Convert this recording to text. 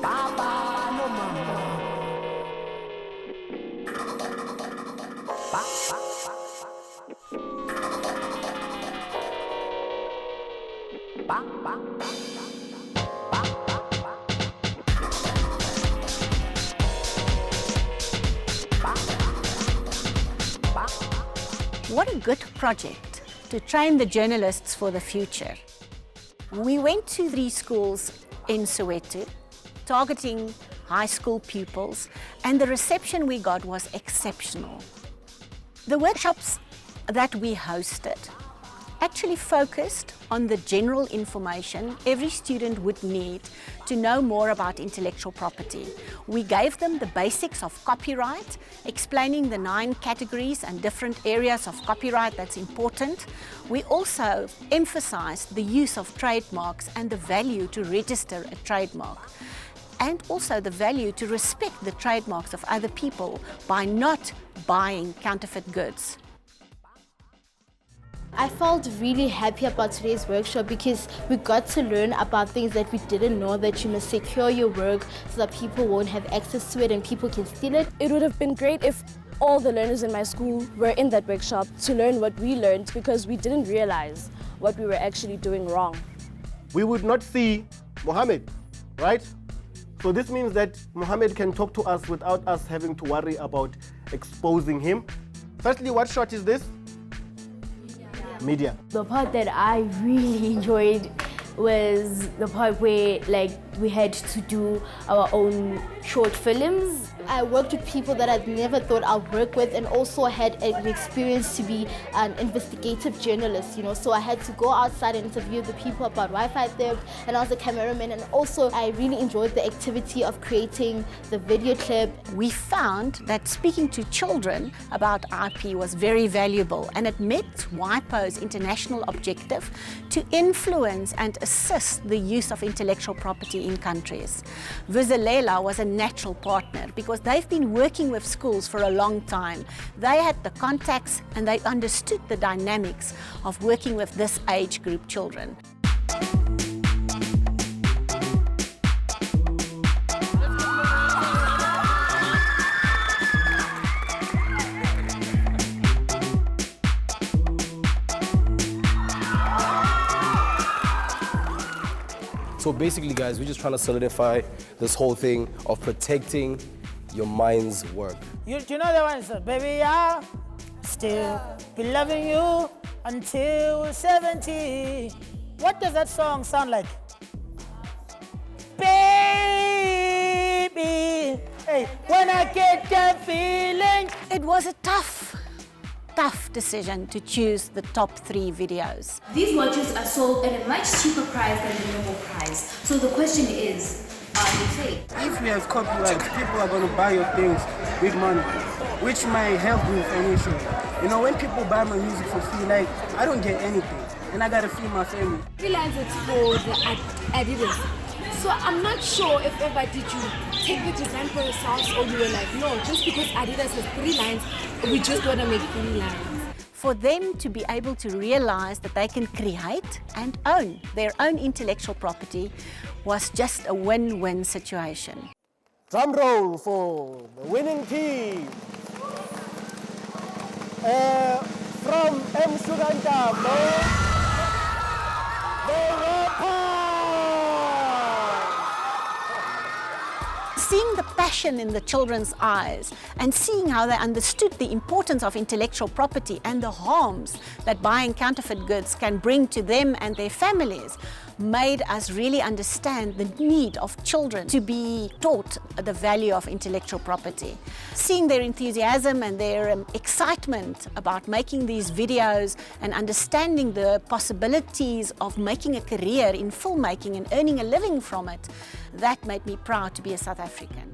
Papa no mama. What a good project to train the journalists for the future. We went to 3 schools in Soweto, targeting high school pupils, and the reception we got was exceptional. The workshops that we hosted actually focused on the general information every student would need to know more about intellectual property. We gave them the basics of copyright, explaining the 9 categories and different areas of copyright that's important. We also emphasized the use of trademarks and the value to register a trademark, and also the value to respect the trademarks of other people by not buying counterfeit goods. I felt really happy about today's workshop because we got to learn about things that we didn't know, that you must secure your work so that people won't have access to it and people can steal it. It would have been great if all the learners in my school were in that workshop to learn what we learned, because we didn't realize what we were actually doing wrong. We would not see Mohammed, right? So this means that Mohammed can talk to us without us having to worry about exposing him. Firstly, what shot is this? Media. The part that I really enjoyed was the part where we had to do our own short films. I worked with people that I'd never thought I'd work with, and also had an experience to be an investigative journalist, so I had to go outside and interview the people about Wi-Fi theft, and I was a cameraman, and also I really enjoyed the activity of creating the video clip. We found that speaking to children about IP was very valuable, and it met WIPO's international objective to influence and assist the use of intellectual property in countries. Vuselela was a natural partner because they've been working with schools for a long time. They had the contacts and they understood the dynamics of working with this age group children. So basically, guys, we're just trying to solidify this whole thing of protecting your mind's work. You know the one, so baby, I'll still be loving you until 70. What does that song sound like? Baby, hey, when I get that feeling. It was a tough decision to choose the top 3 videos. These watches are sold at a much cheaper price than the normal price. So the question is, are they fake? If we have copyright, people are going to buy your things with money, which might help me financially. When people buy my music for free, I don't get anything, and I got to feed my family. Freelance it's for the Adidas. So I'm not sure if ever did you take the design for yourselves, or you were like, no, just because Adidas has 3 lines, we just want to make 3 lines. For them to be able to realize that they can create and own their own intellectual property was just a win-win situation. Drum roll for the winning team. From M. Suganda, the rapper. Seeing the passion in the children's eyes and seeing how they understood the importance of intellectual property and the harms that buying counterfeit goods can bring to them and their families made us really understand the need of children to be taught the value of intellectual property. Seeing their enthusiasm and their excitement about making these videos and understanding the possibilities of making a career in filmmaking and earning a living from it, that made me proud to be a South African.